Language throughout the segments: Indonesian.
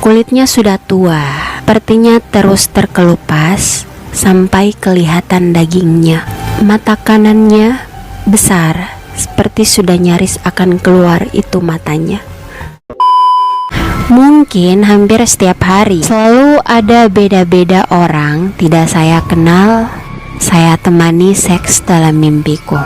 Kulitnya sudah tua, sepertinya terus terkelupas sampai kelihatan dagingnya. Mata kanannya besar, seperti sudah nyaris akan keluar itu matanya. Mungkin hampir setiap hari selalu ada beda-beda orang tidak saya kenal, saya temani seks dalam mimpiku.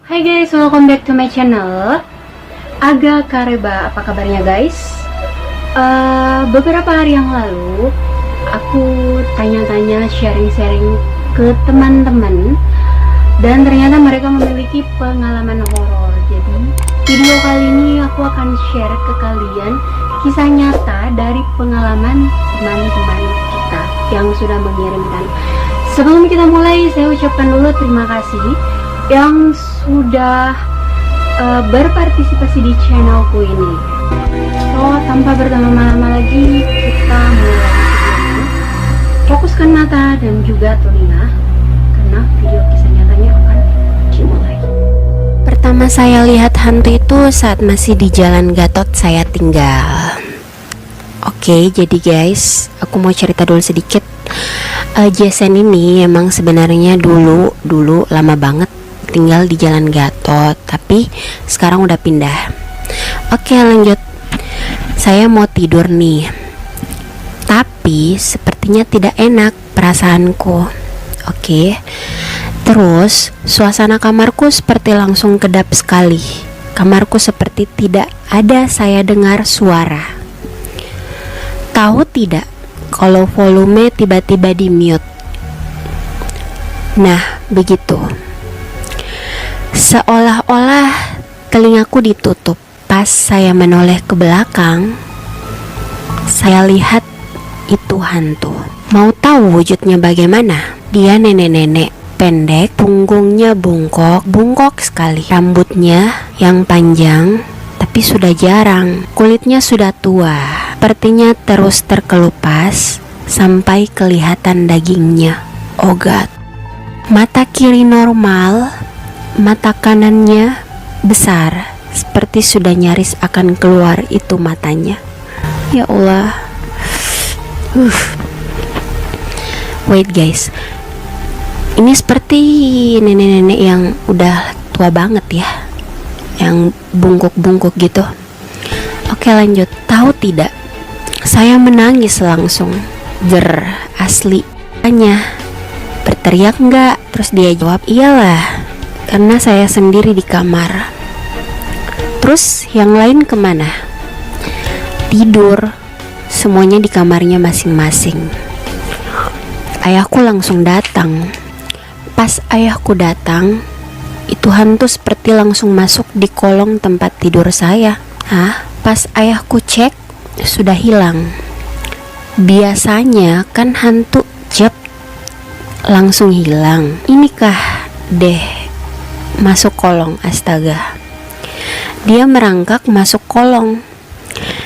Hai guys, welcome back to my channel. Aga Kareba, apa kabarnya guys? Beberapa hari yang lalu aku tanya-tanya, sharing-sharing ke teman-teman, dan ternyata mereka memiliki pengalaman horor. Jadi video kali ini aku akan share ke kalian kisah nyata dari pengalaman teman-teman kita yang sudah mengirimkan. Sebelum kita mulai, saya ucapkan dulu terima kasih yang sudah berpartisipasi di channelku ini. So, tanpa berlama-lama lagi, kita mulai videonya. Fokuskan mata dan juga telinga, karena video kisah nyatanya akan dimulai. Pertama saya lihat hantu itu saat masih di Jalan Gatot saya tinggal. Oke, jadi guys, aku mau cerita dulu sedikit. Jason ini emang sebenarnya dulu lama banget tinggal di Jalan Gatot, tapi sekarang udah pindah. Oke, lanjut. Saya mau tidur nih, tapi sepertinya tidak enak perasaanku. Oke. Terus suasana kamarku seperti langsung kedap sekali. Kamarku seperti tidak ada saya dengar suara. Tahu tidak kalau volume tiba-tiba di mute? Nah, begitu. Seolah-olah telingaku ditutup. Pas saya menoleh ke belakang, saya lihat itu hantu. Mau tahu wujudnya bagaimana? Dia nenek-nenek, pendek, punggungnya bungkok sekali. Rambutnya yang panjang, tapi sudah jarang. Kulitnya sudah tua, sepertinya terus terkelupas sampai kelihatan dagingnya. Oh God. Mata kiri normal, mata kanannya besar, seperti sudah nyaris akan keluar itu matanya. Ya Allah. Wait guys, ini seperti nenek-nenek yang udah tua banget ya, yang bungkuk-bungkuk gitu. Oke, lanjut. Tahu tidak, saya menangis langsung. Asli. Tanya, berteriak enggak? Terus dia jawab, iyalah, karena saya sendiri di kamar. Terus yang lain kemana? Tidur. Semuanya di kamarnya masing-masing. Ayahku langsung datang. Pas ayahku datang, itu hantu seperti langsung masuk di kolong tempat tidur saya. Pas ayahku cek, sudah hilang. Biasanya kan hantu langsung hilang. Inikah deh masuk kolong, astaga. Dia merangkak masuk kolong.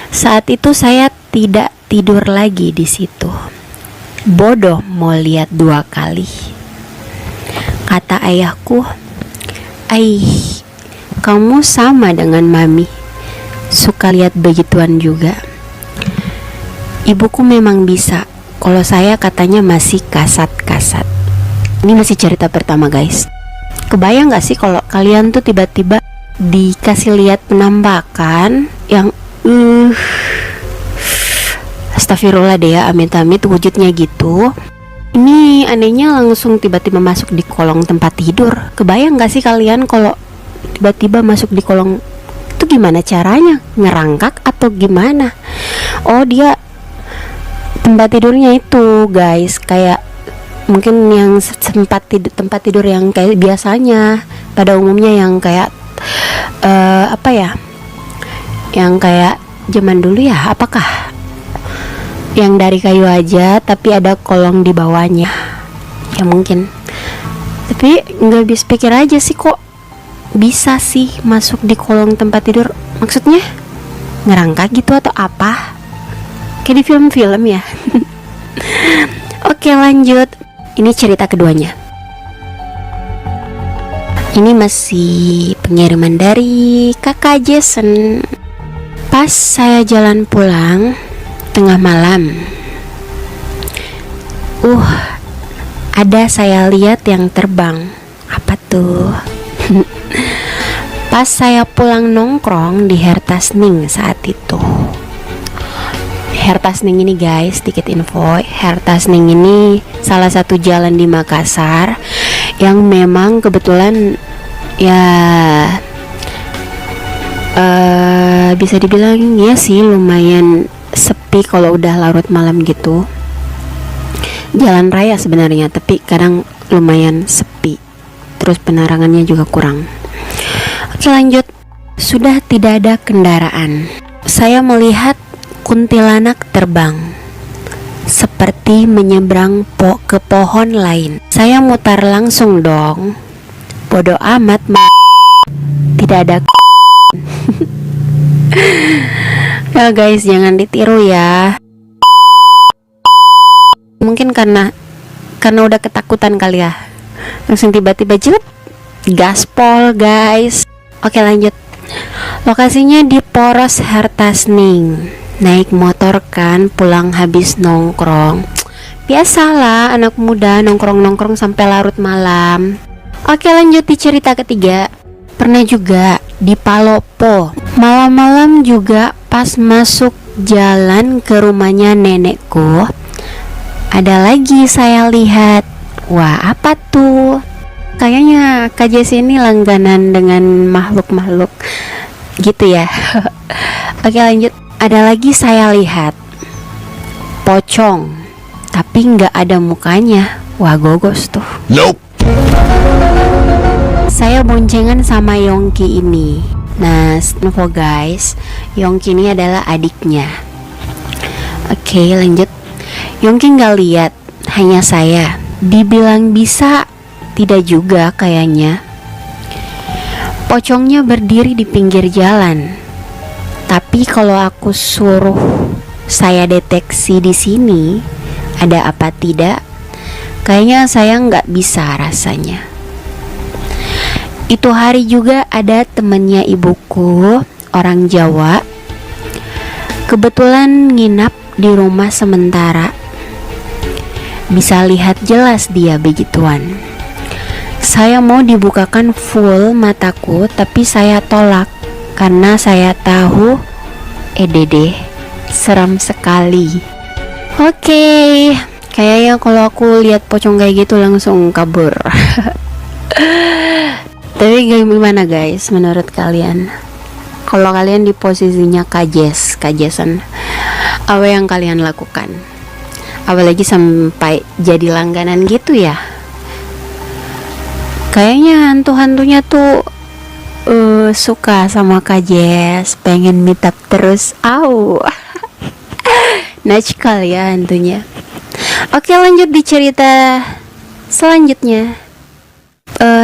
Saat itu saya tidak tidur lagi di situ. Bodoh mau lihat dua kali. Kata ayahku, kamu sama dengan mami, suka lihat begituan juga. Ibuku memang bisa. Kalau saya katanya masih kasat-kasat. Ini masih cerita pertama guys. Kebayang gak sih kalau kalian tuh tiba-tiba dikasih lihat penampakan yang astagfirullah deh ya, amit-amit wujudnya gitu. Ini anehnya langsung tiba-tiba masuk di kolong tempat tidur. Kebayang gak sih kalian kalau tiba-tiba masuk di kolong? Itu gimana caranya? Ngerangkak atau gimana? Oh, dia tempat tidurnya itu guys, kayak mungkin yang tempat tidur yang kayak biasanya pada umumnya, yang kayak yang kayak zaman dulu ya, apakah yang dari kayu aja tapi ada kolong di bawahnya. Ya mungkin, tapi nggak habis pikir aja sih kok bisa sih masuk di kolong tempat tidur. Maksudnya ngerangka gitu atau apa, kayak di film-film ya. Oke, lanjut. Ini cerita keduanya. Ini masih pengiriman dari kakak Jason. Pas saya jalan pulang tengah malam, ada saya lihat yang terbang. Apa tuh? Pas saya pulang nongkrong di Hertasning saat itu. Hertasning ini guys, sedikit info, Hertasning ini salah satu jalan di Makassar yang memang kebetulan ya bisa dibilang ya sih lumayan sepi kalau udah larut malam gitu. Jalan raya sebenarnya, tapi kadang lumayan sepi. Terus penerangannya juga kurang. Oke, lanjut. Sudah tidak ada kendaraan. Saya melihat kuntilanak terbang seperti menyeberang ke pohon lain. Saya mutar langsung dong. Bodoh amat, tidak ada. Ya guys, jangan ditiru ya. Mungkin karena udah ketakutan kali ya, langsung tiba-tiba jelek gaspol guys. Oke, lanjut. Lokasinya di Poros Hertasning. Naik motor kan, pulang habis nongkrong. Biasalah anak muda nongkrong-nongkrong sampai larut malam. Oke, lanjut di cerita ketiga. Pernah juga di Palopo. Malam-malam juga pas masuk jalan ke rumahnya nenekku, ada lagi saya lihat. Wah, apa tuh? Kayaknya Kak Jesse ini langganan dengan makhluk-makhluk gitu ya. Oke, lanjut. Ada lagi saya lihat pocong, tapi nggak ada mukanya. Wah, gogos tuh. Nope. Saya boncengan sama Yongki ini. Nah, info guys, Yongki ini adalah adiknya. Oke, lanjut. Yongki nggak lihat, hanya saya. Dibilang bisa, tidak juga kayaknya. Pocongnya berdiri di pinggir jalan. Tapi kalau aku suruh saya deteksi di sini ada apa tidak, kayaknya saya nggak bisa rasanya. Itu hari juga ada temennya ibuku, orang Jawa, kebetulan nginap di rumah sementara. Bisa lihat jelas dia begituan. Saya mau dibukakan full mataku, tapi saya tolak karena saya tahu dede seram sekali. Oke, kayaknya kalau aku lihat pocong kayak gitu langsung kabur. Tapi gimana guys, menurut kalian? Kalau kalian di posisinya Kak Jason, apa yang kalian lakukan? Apalagi sampai jadi langganan gitu ya. Kayaknya hantu-hantunya tuh suka sama Kak Jess, pengen meet up terus. Natchkal ya hantunya. Oke, lanjut di cerita selanjutnya.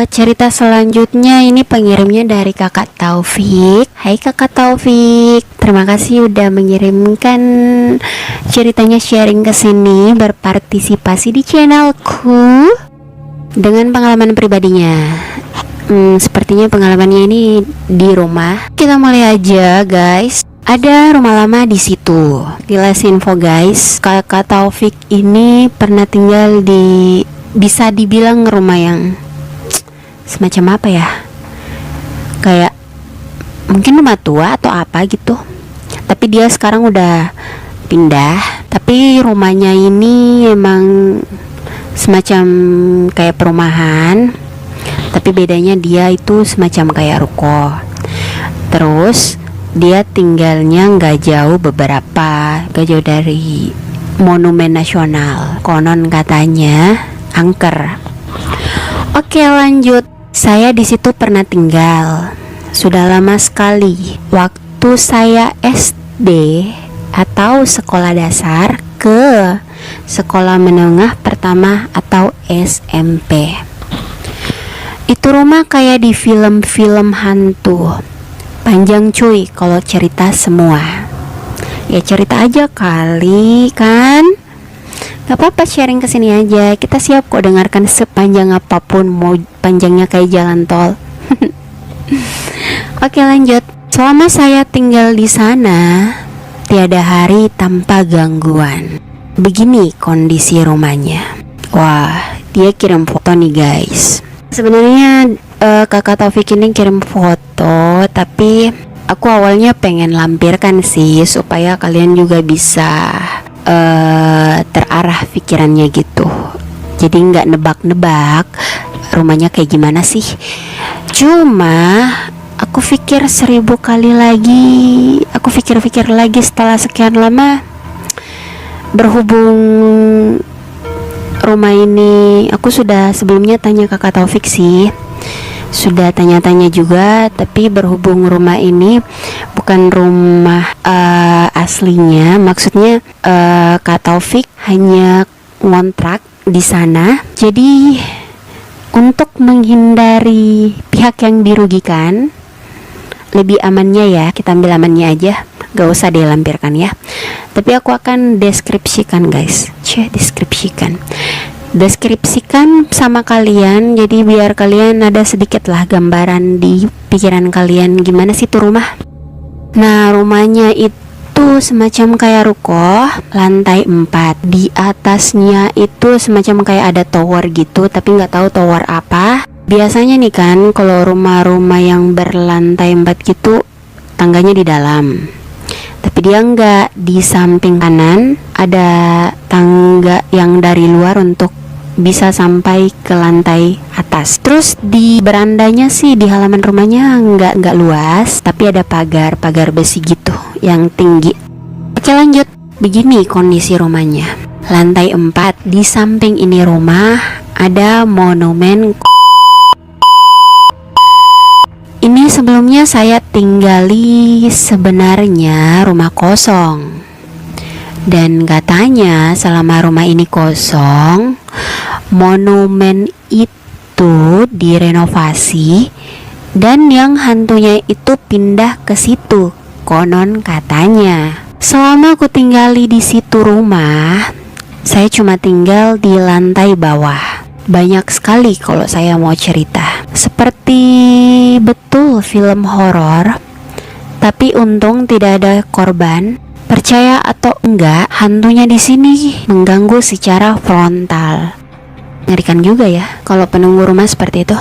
Cerita selanjutnya ini pengirimnya dari kakak Taufik. Hai kakak Taufik, terima kasih udah mengirimkan ceritanya, sharing ke sini, berpartisipasi di channelku dengan pengalaman pribadinya. Sepertinya pengalamannya ini di rumah. Kita mulai aja guys. Ada rumah lama di situ. Jelas info guys, kakak Taufik ini pernah tinggal di, bisa dibilang rumah yang semacam apa ya, kayak mungkin rumah tua atau apa gitu. Tapi dia sekarang udah pindah. Tapi rumahnya ini emang semacam kayak perumahan, tapi bedanya dia itu semacam kayak ruko. Terus dia tinggalnya gak jauh dari Monumen Nasional, konon katanya angker. Oke, lanjut. Saya di situ pernah tinggal. Sudah lama sekali. Waktu saya SD atau sekolah dasar ke sekolah menengah pertama atau SMP. Itu rumah kayak di film-film hantu. Panjang cuy kalau cerita semua. Ya cerita aja kali kan. Gak apa-apa, sharing kesini aja. Kita siap kok dengarkan sepanjang apapun, mau panjangnya kayak jalan tol. Oke lanjut. Selama saya tinggal di sana, tiada hari tanpa gangguan. Begini kondisi rumahnya. Wah, dia kirim foto nih guys. Sebenarnya kakak Taufik ini kirim foto, tapi aku awalnya pengen lampirkan sih supaya kalian juga bisa terarah pikirannya gitu. Jadi nggak nebak-nebak rumahnya kayak gimana sih. Cuma aku pikir 1000 kali lagi, aku pikir-pikir lagi setelah sekian lama. Berhubung rumah ini aku sudah sebelumnya tanya kakak Taufik sih, sudah tanya-tanya juga, tapi berhubung rumah ini bukan rumah aslinya, maksudnya kak Taufik hanya ngontrak di sana. Jadi untuk menghindari pihak yang dirugikan, lebih amannya ya kita ambil amannya aja, gak usah dilampirkan ya. Tapi aku akan deskripsikan guys, deskripsikan sama kalian, jadi biar kalian ada sedikit lah gambaran di pikiran kalian gimana sih tuh rumah. Nah rumahnya itu semacam kayak ruko, lantai 4. Di atasnya itu semacam kayak ada tower gitu, tapi nggak tahu tower apa. Biasanya nih kan kalau rumah-rumah yang berlantai 4 gitu tangganya di dalam. Tapi dia enggak, di samping kanan ada tangga yang dari luar untuk bisa sampai ke lantai atas. Terus di berandanya sih di halaman rumahnya enggak luas, tapi ada pagar besi gitu yang tinggi. Oke lanjut. Begini kondisi rumahnya. Lantai 4, di samping ini rumah ada monumen. Ini sebelumnya saya tinggali sebenarnya rumah kosong. Dan katanya selama rumah ini kosong, monumen itu direnovasi dan yang hantunya itu pindah ke situ, konon katanya. Selama aku tinggali di situ rumah, saya cuma tinggal di lantai bawah. Banyak sekali kalau saya mau cerita, seperti betul film horor, tapi untung tidak ada korban. Percaya atau enggak, hantunya di sini mengganggu secara frontal. Ngerikan juga ya kalau penunggu rumah seperti itu.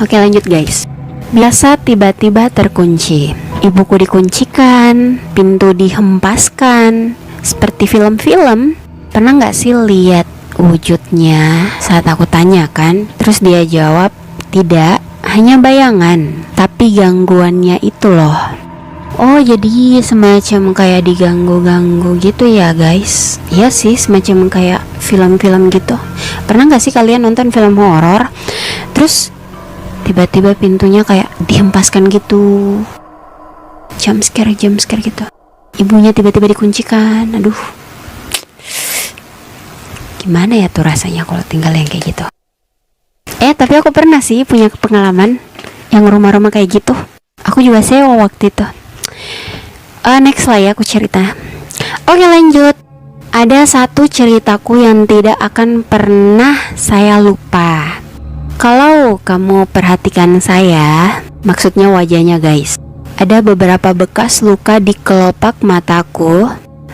Oke lanjut guys. Biasa tiba-tiba terkunci, ibuku dikuncikan, pintu dihempaskan, seperti film-film. Pernah nggak sih lihat wujudnya saat aku tanya kan? Terus dia jawab, tidak, hanya bayangan, tapi gangguannya itu loh. Oh jadi semacam kayak diganggu-ganggu gitu ya guys. Iya sih, semacam kayak film-film gitu. Pernah gak sih kalian nonton film horor terus tiba-tiba pintunya kayak dihempaskan gitu, jump scare gitu, ibunya tiba-tiba dikuncikan. Aduh, gimana ya tuh rasanya kalau tinggal yang kayak gitu. Tapi aku pernah sih punya pengalaman yang rumah-rumah kayak gitu. Aku juga sewa waktu itu. Next lah ya aku cerita. Oke lanjut. Ada satu ceritaku yang tidak akan pernah saya lupa. Kalau kamu perhatikan saya, maksudnya wajahnya guys, ada beberapa bekas luka di kelopak mataku.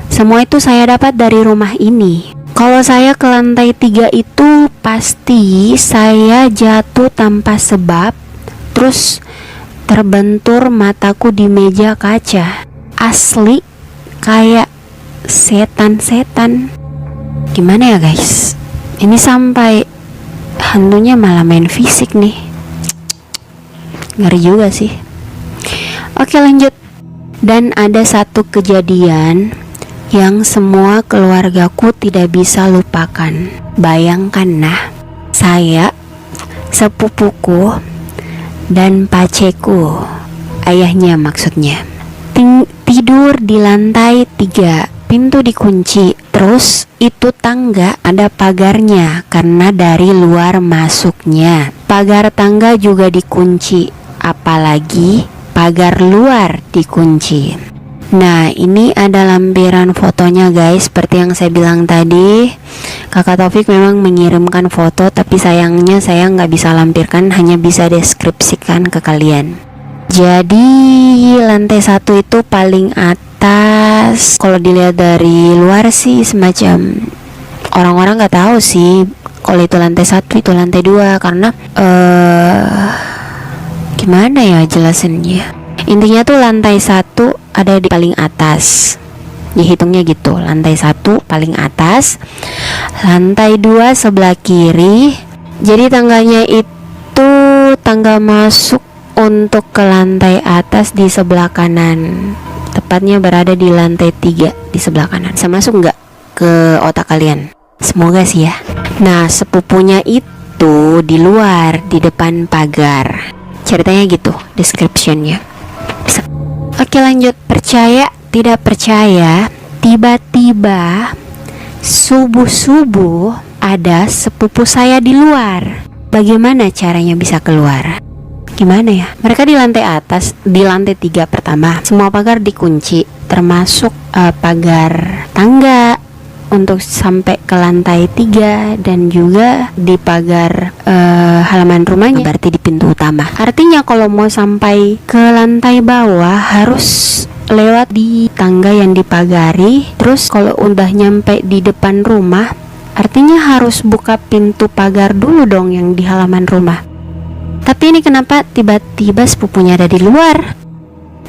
Semua itu saya dapat dari rumah ini. Kalau saya ke lantai 3 itu pasti saya jatuh tanpa sebab, terus terbentur mataku di meja kaca. Asli kayak setan-setan. Gimana ya guys, ini sampai hantunya malah main fisik nih. Ngeri juga sih. Oke lanjut. Dan ada satu kejadian yang semua keluargaku tidak bisa lupakan. Bayangkan nah, saya, sepupuku, dan paceku, ayahnya maksudnya, tidur di lantai 3 pintu dikunci. Terus itu tangga ada pagarnya karena dari luar masuknya. Pagar tangga juga dikunci, apalagi pagar luar dikunci. Nah, ini ada lampiran fotonya guys. Seperti yang saya bilang tadi, Kakak Taufik memang mengirimkan foto, tapi sayangnya saya nggak bisa lampirkan, hanya bisa deskripsikan ke kalian. Jadi lantai 1 itu paling atas. Kalau dilihat dari luar sih semacam orang-orang nggak tahu sih kalau itu lantai 1 itu lantai 2, karena gimana ya jelasannya. Intinya tuh lantai 1 ada di paling atas. Dihitungnya gitu, lantai 1 paling atas, lantai 2 sebelah kiri. Jadi tangganya itu tangga masuk untuk ke lantai atas di sebelah kanan. Tepatnya berada di lantai 3 di sebelah kanan. Bisa masuk nggak ke otak kalian? Semoga sih ya. Nah, sepupunya itu di luar, di depan pagar. Ceritanya gitu, descriptionnya. Oke lanjut, percaya tidak percaya, tiba-tiba subuh-subuh ada sepupu saya di luar. Bagaimana caranya bisa keluar? Gimana ya? Mereka di lantai atas, di lantai 3 pertama. Semua pagar dikunci, termasuk pagar tangga untuk sampai ke lantai 3 dan juga di pagar halaman rumahnya, berarti di pintu utama. Artinya kalau mau sampai ke lantai bawah harus lewat di tangga yang dipagari. Terus kalau udah nyampe di depan rumah, artinya harus buka pintu pagar dulu dong yang di halaman rumah. Tapi ini kenapa tiba-tiba sepupunya ada di luar?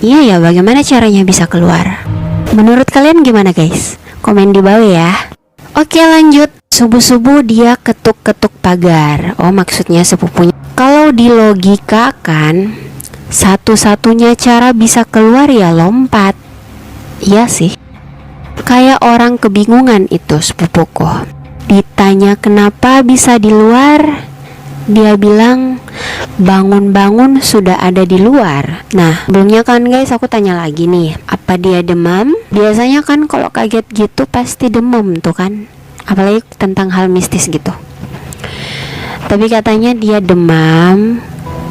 Iya ya, bagaimana caranya bisa keluar? Menurut kalian gimana guys? Komen di bawah ya. Oke lanjut. Subuh-subuh dia ketuk-ketuk pagar. Oh, maksudnya sepupunya. Kalau dilogikakan, satu-satunya cara bisa keluar ya lompat. Iya sih. Kayak orang kebingungan itu sepupuku. Ditanya kenapa bisa di luar, dia bilang bangun-bangun sudah ada di luar. Nah, sebelumnya kan guys aku tanya lagi nih, apa dia demam? Biasanya kan kalau kaget gitu pasti demam tuh kan, apalagi tentang hal mistis gitu. Tapi katanya dia demam,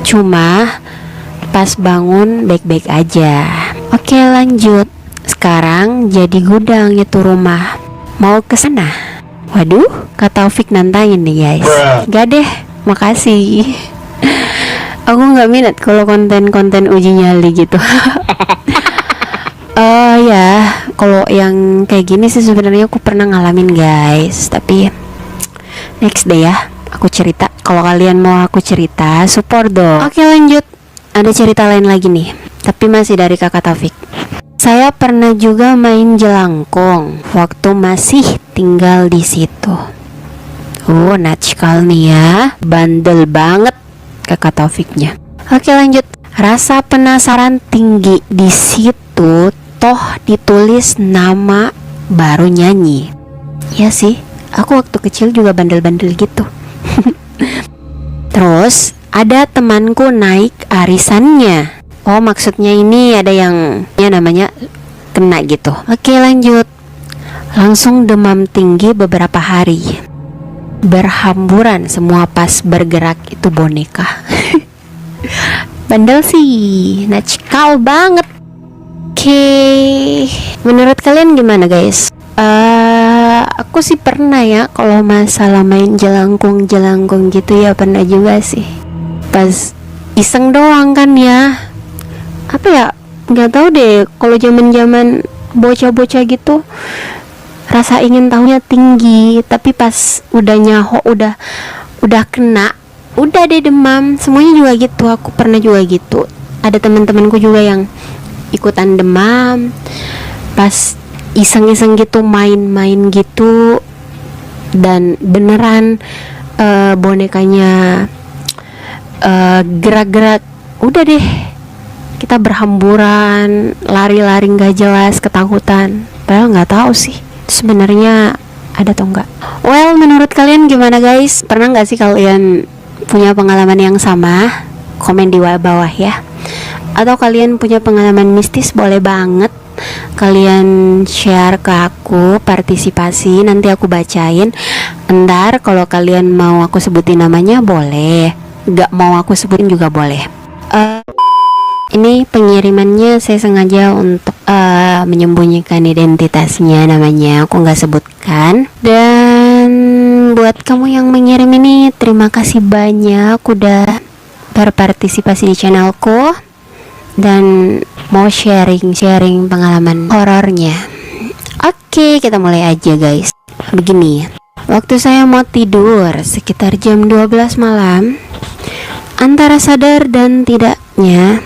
cuma pas bangun baik-baik aja. Oke lanjut. Sekarang jadi gudang itu rumah. Mau ke sana? Waduh, Kak Taufik nantangin nih guys. Gak deh, makasih. Aku nggak minat kalau konten-konten uji nyali gitu. Ya, kalau yang kayak gini sih sebenarnya aku pernah ngalamin guys. Tapi next deh ya, aku cerita. Kalau kalian mau aku cerita, support dong. Oke lanjut. Ada cerita lain lagi nih, tapi masih dari Kakak Taufik. Saya pernah juga main jelangkung waktu masih tinggal di situ. Oh, natchkal nih ya, bandel banget Kakak Taufiknya. Oke lanjut. Rasa penasaran tinggi di situ, toh ditulis nama baru nyanyi. Ya sih, aku waktu kecil juga bandel-bandel gitu. Terus ada temanku naik arisannya. Oh, maksudnya ini ada yang ya namanya kena gitu. Oke lanjut. Langsung demam tinggi beberapa hari. Berhamburan semua pas bergerak itu boneka. Bandel sih, natchkal banget. Oke, menurut kalian gimana guys? Aku sih pernah ya kalau masalah main jelangkung gitu ya, pernah juga sih. Pas iseng doang kan ya. Apa ya? Nggak tahu deh. Kalau zaman bocah-bocah gitu, rasa ingin tahunya tinggi. Tapi pas udah nyaho, udah kena, udah deh demam. Semuanya juga gitu. Aku pernah juga gitu. Ada teman-temanku juga yang ikutan demam. Pas iseng-iseng gitu, main-main gitu, dan beneran bonekanya gerak-gerak, udah deh kita berhamburan, lari-lari nggak jelas, ketakutan. Padahal nggak tahu sih sebenarnya ada atau enggak. Well, menurut kalian gimana guys? Pernah nggak sih kalian punya pengalaman yang sama? Komen di bawah ya. Atau kalian punya pengalaman mistis, boleh banget kalian share ke aku, partisipasi, nanti aku bacain. Ntar kalau kalian mau aku sebutin namanya boleh, gak mau aku sebutin juga boleh. Ini pengirimannya saya sengaja untuk menyembunyikan identitasnya, namanya aku nggak sebutkan. Dan buat kamu yang mengirim ini, terima kasih banyak udah berpartisipasi di channelku dan mau sharing pengalaman horornya. Oke, kita mulai aja guys. Begini, waktu saya mau tidur sekitar jam 12 malam, antara sadar dan tidaknya,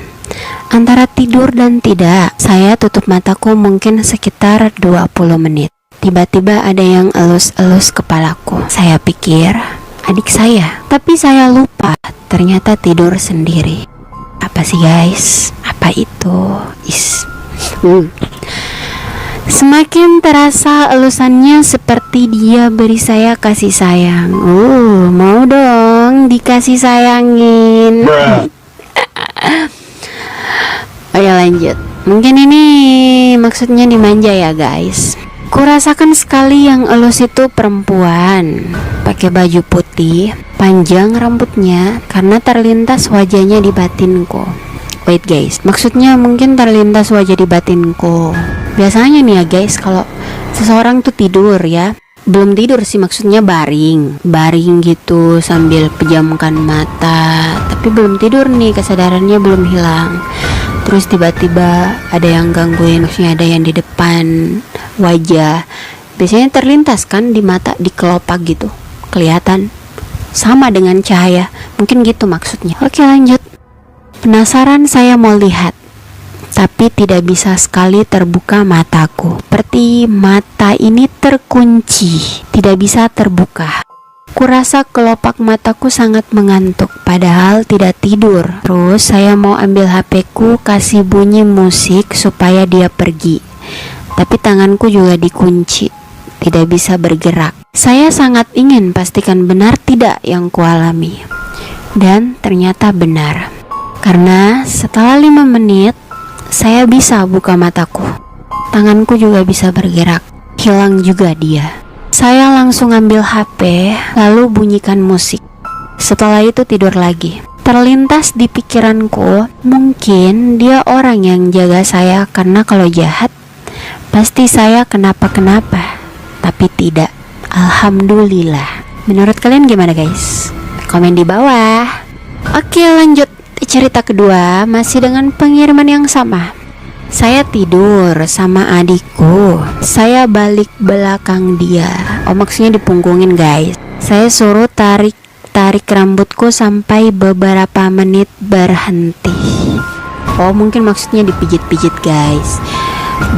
antara tidur dan tidak, saya tutup mataku mungkin sekitar 20 menit. Tiba-tiba ada yang elus-elus kepalaku. Saya pikir adik saya, tapi saya lupa ternyata tidur sendiri. Apa sih guys? Apa itu? Semakin terasa elusannya seperti dia beri saya kasih sayang. Mau dong dikasih sayangin. Oke lanjut. Mungkin ini maksudnya dimanja ya guys. Kurasakan sekali yang elus itu perempuan, pakai baju putih, panjang rambutnya, karena terlintas wajahnya di batinku. Wait guys, maksudnya mungkin terlintas wajah di batinku. Biasanya nih ya guys, kalau seseorang tuh tidur ya, belum tidur sih, maksudnya baring gitu sambil pejamkan mata, tapi belum tidur nih, kesadarannya belum hilang. Terus tiba-tiba ada yang gangguin, maksudnya ada yang di depan wajah. Biasanya terlintas kan di mata, di kelopak gitu, kelihatan sama dengan cahaya, mungkin gitu maksudnya. Oke lanjut. Penasaran saya mau lihat, tapi tidak bisa sekali terbuka mataku. Seperti mata ini terkunci, tidak bisa terbuka. Kurasa kelopak mataku sangat mengantuk, padahal tidak tidur. Terus saya mau ambil HP-ku, kasih bunyi musik supaya dia pergi. Tapi tanganku juga dikunci, tidak bisa bergerak. Saya sangat ingin pastikan benar tidak yang kualami. Dan ternyata benar. Karena setelah 5 menit, saya bisa buka mataku. Tanganku juga bisa bergerak. Hilang juga dia. Saya langsung ambil HP, lalu bunyikan musik. Setelah itu tidur lagi. Terlintas di pikiranku, mungkin dia orang yang jaga saya, karena kalau jahat, pasti saya kenapa-kenapa. Tapi tidak. Alhamdulillah. Menurut kalian gimana guys? Komen di bawah. Oke lanjut. Cerita kedua masih dengan pengiriman yang sama. Saya tidur sama adikku. Saya balik belakang dia. Oh maksudnya dipunggungin guys. Saya suruh tarik rambutku sampai beberapa menit berhenti. Oh mungkin maksudnya dipijit-pijit guys.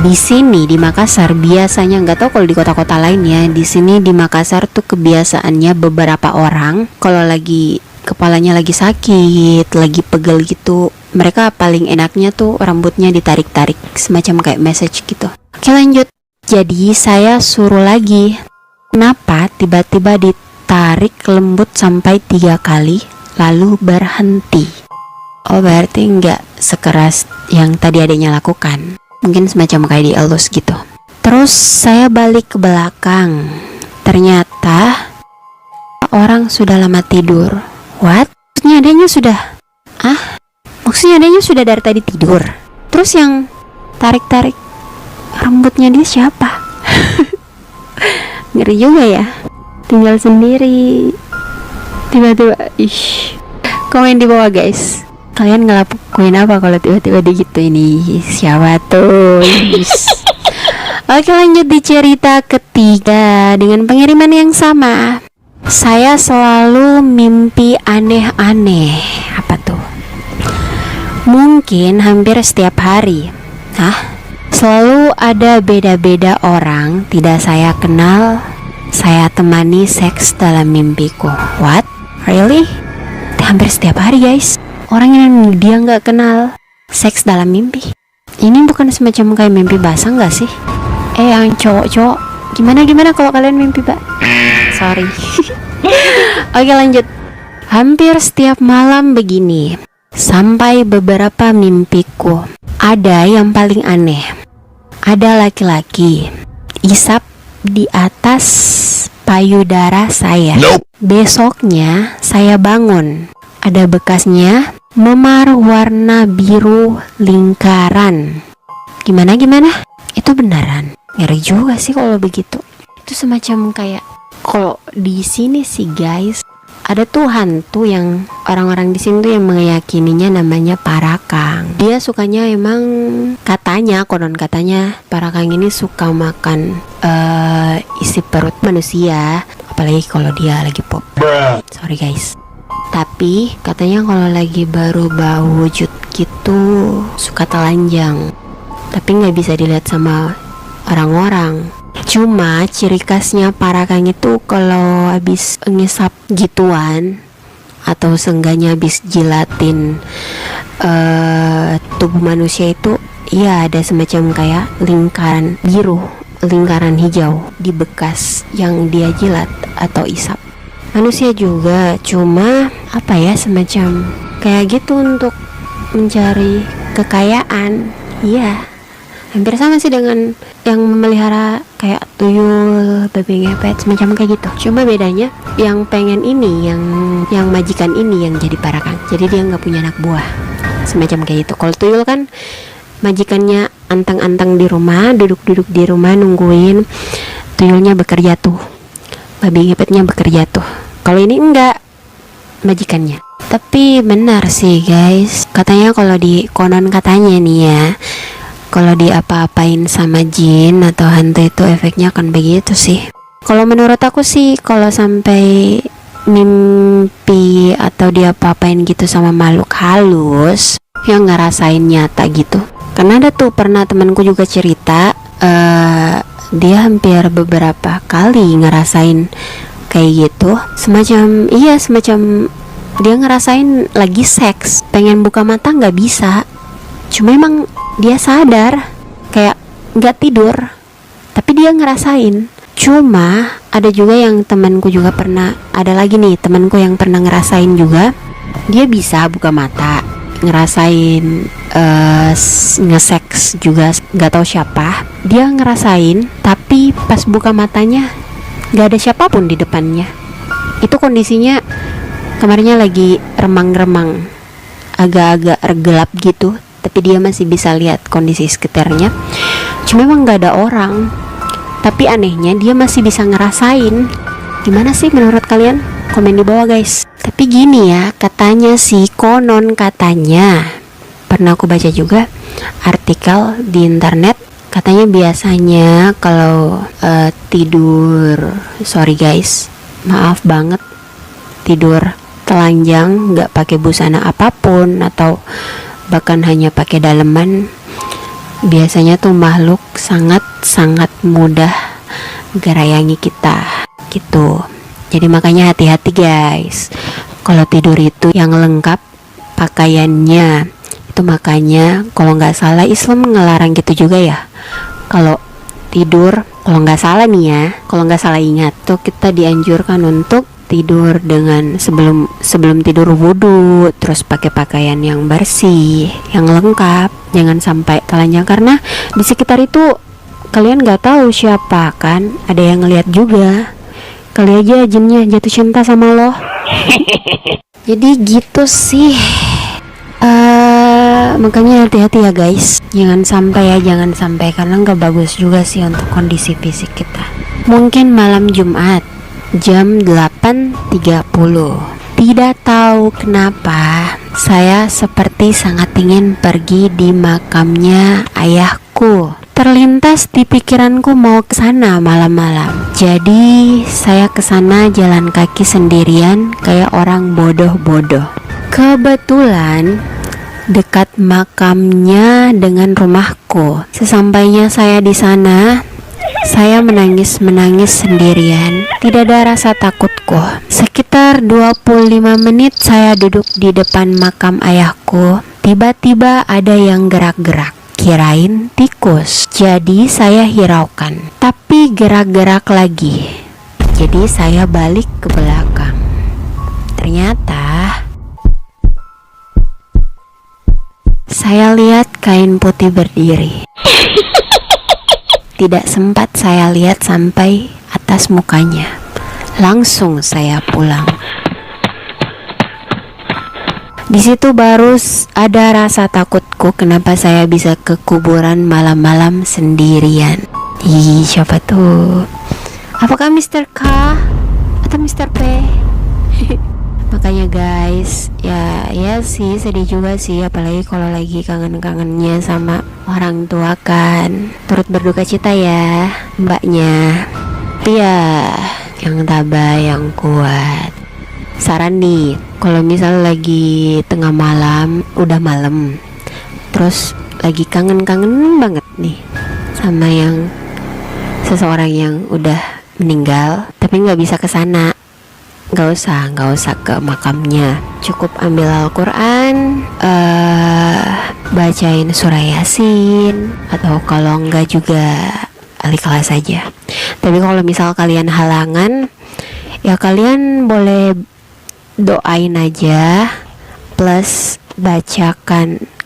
Di sini di Makassar biasanya, nggak tahu kalau di kota-kota lain ya. Di sini di Makassar tuh kebiasaannya beberapa orang kalau lagi kepalanya lagi sakit, lagi pegel gitu, mereka paling enaknya tuh rambutnya ditarik-tarik, semacam kayak message gitu. Oke lanjut. Jadi saya suruh lagi. Kenapa tiba-tiba ditarik lembut sampai 3 kali lalu berhenti? Oh berarti nggak sekeras yang tadi adanya lakukan, mungkin semacam kayak dielus gitu. Terus saya balik ke belakang. Ternyata orang sudah lama tidur. What? Maksudnya adanya sudah Maksudnya adanya sudah dari tadi tidur. Terus yang tarik-tarik rambutnya dia siapa? Ngeri juga ya. Tinggal sendiri. Tiba-tiba komen di bawah guys. Kalian ngelakuin apa kalau tiba-tiba gitu ini? Siapa tuh? Oke lanjut di cerita ketiga dengan pengiriman yang sama. Saya selalu mimpi aneh-aneh. Apa tuh? Mungkin hampir setiap hari. Selalu ada beda-beda orang tidak saya kenal, saya temani seks dalam mimpiku. What? Really? Hampir setiap hari guys. Orang yang dia nggak kenal, seks dalam mimpi. Ini bukan semacam kayak mimpi basah nggak sih? Yang cowok-cowok, gimana kalau kalian mimpi pak? Sorry. Oke lanjut. Hampir setiap malam begini, sampai beberapa mimpiku. Ada yang paling aneh. ada laki-laki isap di atas payudara saya. Besoknya saya bangun, ada bekasnya, memar warna biru lingkaran. Gimana? Itu beneran. Ngeri juga sih kalau begitu. Itu semacam kayak, kalau di sini sih guys, ada tuh hantu yang orang-orang di sini tuh yang meyakininya namanya Parakang. Dia sukanya emang konon katanya Parakang ini suka makan isi perut manusia, apalagi kalau dia lagi pop. Sorry guys. Tapi katanya kalau lagi baru bau wujud gitu suka telanjang. Tapi nggak bisa dilihat sama orang-orang. Cuma ciri khasnya Parakang itu kalau habis ngisap gituan atau seenggaknya habis jilatin tubuh manusia itu, ya ada semacam kayak lingkaran biru, lingkaran hijau di bekas yang dia jilat atau isap. Manusia juga, cuma apa ya, semacam kayak gitu untuk mencari kekayaan. Iya, hampir sama sih dengan yang memelihara kayak tuyul, babi ngepet, semacam kayak gitu. Cuma bedanya yang pengen ini, yang majikan ini yang jadi Parakang. Jadi dia nggak punya anak buah, semacam kayak gitu. Kalau tuyul kan majikannya antang-antang di rumah, duduk-duduk di rumah nungguin tuyulnya bekerja tuh, babi ngepetnya bekerja tuh. Kalau ini enggak, majikannya. Tapi benar sih guys, katanya kalau di konon katanya nih ya, kalau diapa-apain sama jin atau hantu itu efeknya akan begitu sih. Kalau menurut aku sih, kalau sampai mimpi atau diapa-apain gitu sama makhluk halus yang ngerasain nyata gitu. Karena ada tuh pernah temanku juga cerita, dia hampir beberapa kali ngerasain kayak gitu. Semacam dia ngerasain lagi seks, pengen buka mata nggak bisa. Cuma emang dia sadar kayak nggak tidur, tapi dia ngerasain. Cuma ada juga yang temanku juga pernah, ada lagi nih temanku yang pernah ngerasain juga, dia bisa buka mata, ngerasain nge-seks juga, nggak tahu siapa, dia ngerasain, tapi pas buka matanya nggak ada siapapun di depannya. Itu kondisinya kamarnya lagi remang-remang, agak-agak gelap gitu, tapi dia masih bisa lihat kondisi sekitarnya. Cuma emang gak ada orang, tapi anehnya dia masih bisa ngerasain. Gimana sih menurut kalian? Komen di bawah guys. Tapi gini ya, katanya sih, konon katanya, pernah aku baca juga artikel di internet, katanya biasanya kalau tidur, sorry guys, maaf banget, tidur telanjang nggak pakai busana apapun atau bahkan hanya pakai daleman, biasanya tuh makhluk sangat mudah gerayangi kita gitu. Jadi makanya hati-hati guys kalau tidur itu yang lengkap pakaiannya. Itu makanya kalau nggak salah Islam ngelarang gitu juga ya. Kalau tidur, kalau nggak salah nih ya, kalau nggak salah ingat tuh, kita dianjurkan untuk tidur dengan sebelum tidur wudu, terus pakai pakaian yang bersih, yang lengkap, jangan sampai telanjang. Karena di sekitar itu kalian nggak tahu siapa kan, ada yang ngeliat juga, kali aja jinnya jatuh cinta sama lo. Jadi gitu sih. Makanya hati-hati ya guys, jangan sampai karena nggak bagus juga sih untuk kondisi fisik kita. Mungkin malam Jumat jam 8.30, tidak tahu kenapa saya seperti sangat ingin pergi di makamnya ayahku. Terlintas di pikiranku mau ke sana malam-malam. Jadi saya ke sana jalan kaki sendirian kayak orang bodoh-bodoh. Kebetulan dekat makamnya dengan rumahku. Sesampainya saya di sana, saya menangis sendirian. Tidak ada rasa takutku. Sekitar 25 menit saya duduk di depan makam ayahku. Tiba-tiba ada yang gerak-gerak. Kirain tikus. Jadi saya hiraukan, tapi gerak-gerak lagi. Jadi saya balik ke belakang. Ternyata saya lihat kain putih berdiri. tidak sempat saya lihat sampai atas mukanya. Langsung saya pulang. Di situ baru ada rasa takutku, kenapa saya bisa ke kuburan malam-malam sendirian. Ih, siapa tuh? Apakah Mr. K atau Mr. P? Makanya guys, ya sih sedih juga sih, apalagi kalau lagi kangen-kangennya sama orang tua kan. Turut berduka cita ya mbaknya. Tapi ya yang tabah, yang kuat. Saran nih, kalau misal lagi tengah malam, udah malam, terus lagi kangen-kangen banget nih sama yang seseorang yang udah meninggal, tapi nggak bisa ke sana, nggak usah ke makamnya, cukup ambil Al-Quran, bacain surah Yasin, atau kalau enggak juga Al-Ikhlas saja. Tapi kalau misal kalian halangan, ya kalian boleh doain aja, plus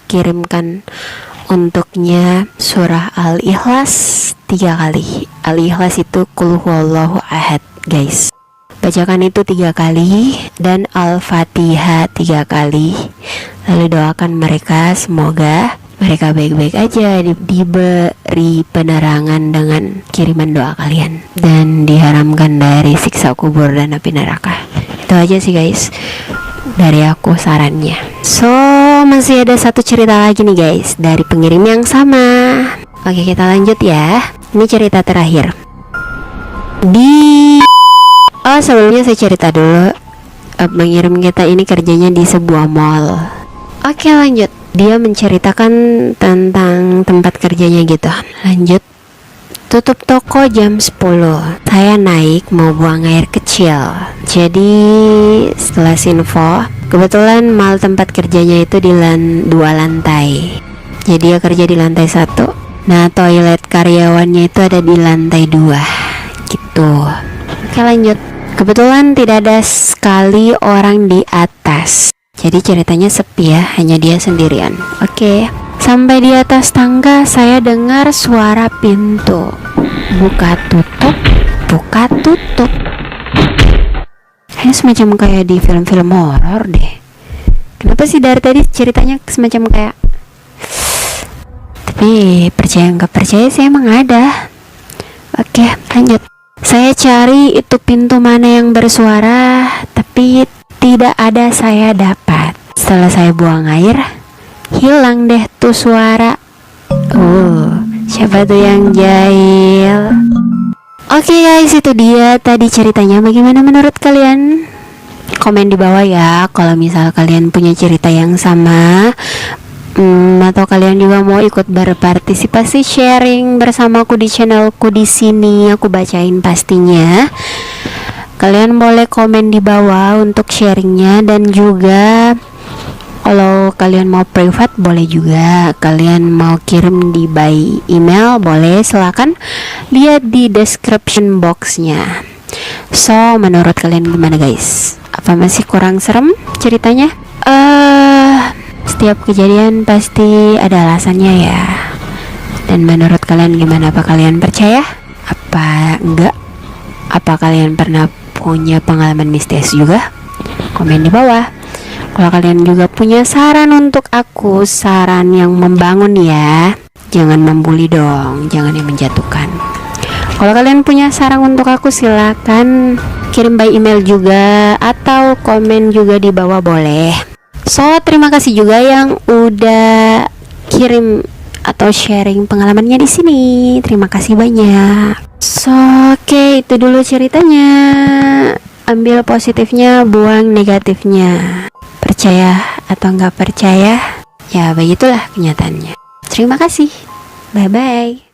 kirimkan untuknya surah Al-Ikhlas 3 kali. Al-Ikhlas itu Qul huwallahu ahad guys, bacakan itu 3 kali, dan Al-Fatihah 3 kali. Lalu doakan mereka, semoga mereka baik-baik aja, diberi penerangan dengan kiriman doa kalian, dan diharamkan dari siksa kubur dan api neraka. Itu aja sih guys dari aku sarannya. So masih ada satu cerita lagi nih guys dari pengirim yang sama. Oke, kita lanjut ya. Ini cerita terakhir. Sebelumnya saya cerita dulu. Pengirim kita ini kerjanya di sebuah mall. Oke, lanjut. Dia menceritakan tentang tempat kerjanya gitu. Lanjut. Tutup toko jam 10. Saya naik mau buang air kecil. Jadi setelah info, kebetulan mall tempat kerjanya itu di 2 lantai. Jadi dia kerja di lantai 1. Nah, toilet karyawannya itu ada di lantai 2 gitu. Oke, lanjut. Kebetulan tidak ada sekali orang di atas. Jadi ceritanya sepi ya, hanya dia sendirian. Oke. Sampai di atas tangga saya dengar suara pintu buka tutup. Ini semacam kayak di film-film horor deh. Kenapa sih dari tadi ceritanya semacam kayak, tapi percaya nggak percaya sih emang ada. Oke, lanjut. Saya cari itu pintu mana yang bersuara, tapi tidak ada saya dapat. Setelah saya buang air, hilang deh tuh suara. Siapa tuh yang jahil? Oke guys, itu dia tadi ceritanya. Bagaimana menurut kalian? Komen di bawah ya kalau misal kalian punya cerita yang sama, atau kalian juga mau ikut berpartisipasi sharing bersamaku di channelku di sini. Aku bacain pastinya. Kalian boleh komen di bawah untuk sharingnya, dan juga kalau kalian mau private boleh juga. Kalian mau kirim di by email boleh, silakan lihat di description boxnya. So menurut kalian gimana guys? Apa masih kurang serem ceritanya? Setiap kejadian pasti ada alasannya ya. Dan menurut kalian gimana? Apa kalian percaya? Apa enggak? Apa kalian pernah punya pengalaman mistis juga? Komen di bawah. Kalau kalian juga punya saran untuk aku, saran yang membangun ya, jangan membuli dong, jangan yang menjatuhkan. Kalau kalian punya saran untuk aku, silakan kirim by email juga, atau komen juga di bawah boleh. So terima kasih juga yang udah kirim atau sharing pengalamannya di sini. Terima kasih banyak. So oke, itu dulu ceritanya. Ambil positifnya, buang negatifnya. Percaya atau nggak percaya, ya begitulah kenyataannya. Terima kasih. Bye bye.